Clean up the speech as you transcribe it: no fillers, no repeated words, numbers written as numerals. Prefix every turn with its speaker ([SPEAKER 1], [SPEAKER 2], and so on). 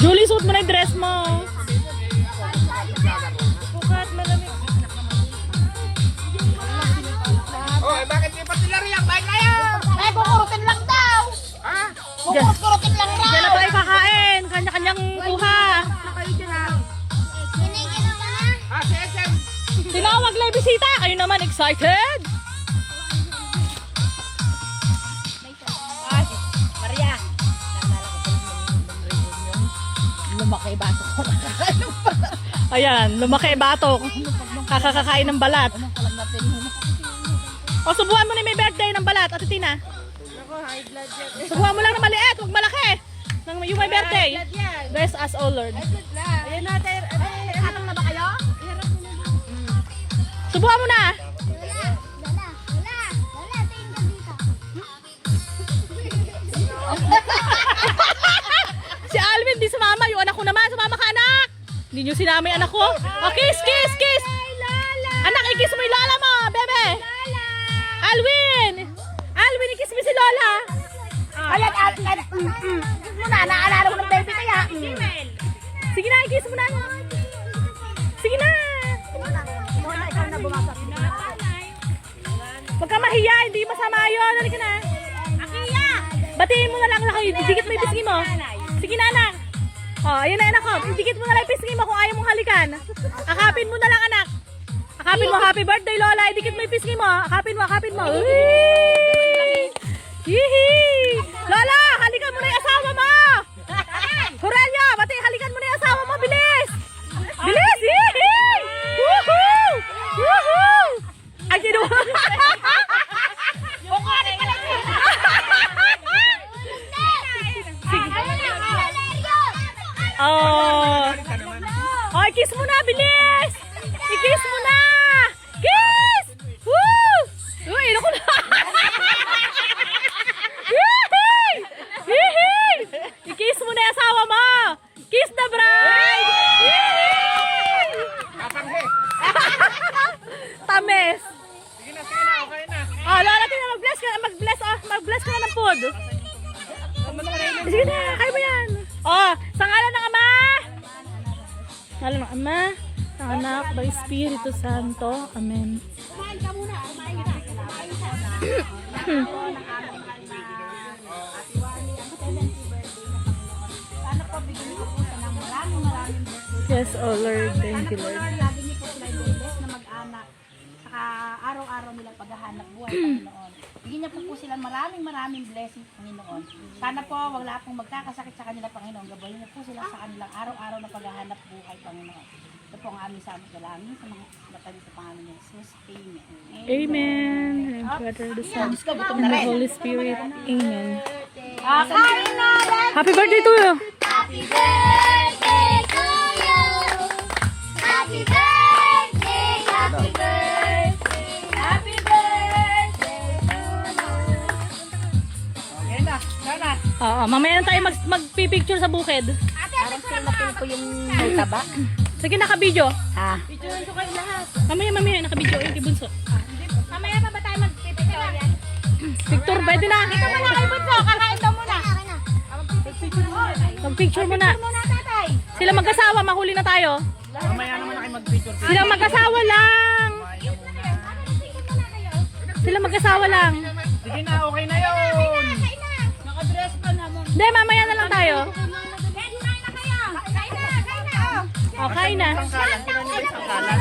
[SPEAKER 1] Julie, suot mo na yung dress mo.
[SPEAKER 2] Bukat, malamig.
[SPEAKER 3] Oh, bakit di pa sila riyak? Baik kayo!
[SPEAKER 2] Eh, kukurutin lang daw.
[SPEAKER 3] Ha?
[SPEAKER 2] Kukurutin lang daw.
[SPEAKER 1] Diyan na tayo kakain. Kanya-kanyang kuha.
[SPEAKER 3] Ah, si SM!
[SPEAKER 1] Tinawag lang bisita. Kayo naman excited?
[SPEAKER 2] Maria. Lumaki ba ito?
[SPEAKER 1] Ayan, lumaki batok. Kakakain ng balat. O, subuhan mo na may birthday ng balat, Ate Tina. Subuhan mo lang na maliit, huwag malaki. Nang yung may birthday. Bless us, O Lord.
[SPEAKER 2] Ayan natin. Hatang na ba kayo?
[SPEAKER 1] Subuhan mo na. Si Alvin, di sumama. Yung anak ko naman, sumama ka anak. Hindi nyo sinama yung anak ko. O, kiss, kiss, kiss. Anak, i-kiss mo yung lola mo, bebe. Alvin. Alvin, i-kiss mo si lola.
[SPEAKER 2] Ayan, at muna, naalala mo ng baby kaya.
[SPEAKER 1] Sige na, i-kiss mo na. Sige na.
[SPEAKER 2] Muna, ikaw na bumasak.
[SPEAKER 1] Huwag ka mahiya, hindi masama yun. Halika na.
[SPEAKER 2] Akiya!
[SPEAKER 1] Batiin mo na lang kayo. Dikit mo yung pisngi mo. Sige na, anak. Oh, ayun na, anak ko. Dikit mo na lang yung pisngi mo kung ayaw mong halikan. Akapin mo na lang, anak. Akapin mo, happy birthday, Lola. Dikit mo yung pisngi mo. Akapin mo, akapin mo. Hihi! Lola, halikan mo na yung asawa mo. Horelio, bati, halikan mo na yung asawa mo. Bilis! Bilis! Hihi! Woohoo! Woohoo! Ay, kinuha.
[SPEAKER 2] Bukunin ka lang yun!
[SPEAKER 1] Oh. Oh, kiss mo na, bilis! I-kiss mo na! Kiss! Woo! Uy, naku na! Hihi! Hihi! I-kiss mo na yung asawa mo! Kiss the bride! Hihi!
[SPEAKER 3] Kapanghe!
[SPEAKER 1] Tamis!
[SPEAKER 3] Sige na, okay na.
[SPEAKER 1] Oh, Lola, tina, mag-bless ka na ng food. Sige na, kaya mo yan. Oh, sa ngalan ng Ama. Ngalan ng Ama, ng Anak, ng Espiritu Santo. Amen.
[SPEAKER 2] Kumain ka muna, kumain ka. Sana po, bigyan ko po sa ng maraming
[SPEAKER 1] Yes, oh Lord. Thank you, Lord.
[SPEAKER 2] lagi niyo po sila i-bless na mag-anak. Saka araw-araw nila paghahanap buhay, Panginoon. Bigyan niyo po silang maraming blessing, Panginoon. Sana po, wala pong magkakasakit sa kanila, Panginoon. Gabayin niyo po sila sa kanilang araw-araw na paghahanap buhay, Panginoon. Ito po ang aming samot dalangin sa mga batali sa pangalan ni Jesus. Amen.
[SPEAKER 1] Amen. And Father, the Son, and the Holy Spirit. Amen.
[SPEAKER 2] Kain na!
[SPEAKER 1] Happy birthday to you!
[SPEAKER 4] Happy birthday to you. Happy birthday, happy birthday, happy birthday to you.
[SPEAKER 3] Okay na, sana.
[SPEAKER 1] Oo, mamaya na tayo magpipicture sa bukid.
[SPEAKER 2] Parang pinapil po yung may taba.
[SPEAKER 1] Sige, naka-video.
[SPEAKER 2] Ah.
[SPEAKER 1] Picturean ko kayo lahat. Mamaya, naka-video. Yung kibunso.
[SPEAKER 2] Mamaya pa ba tayo magpipicture yan?
[SPEAKER 1] Picture, pwede na.
[SPEAKER 2] Dito muna kay Bunso, kakain daw muna.
[SPEAKER 1] Mag-picture muna.
[SPEAKER 2] Muna tatay.
[SPEAKER 1] Sila mag-asawa, mahuli na tayo.
[SPEAKER 3] Mamaya naman na kayo mag-picture.
[SPEAKER 1] Sila mag-asawa lang. Sila mag-asawa lang.
[SPEAKER 3] Sige na, okay na yun.
[SPEAKER 2] Nakadress pa naman.
[SPEAKER 1] Hindi, mamaya na lang tayo.
[SPEAKER 2] Kain na kayo. Kain na.
[SPEAKER 1] Okay na.
[SPEAKER 3] Sangkalan, sila nila yung sangkalan.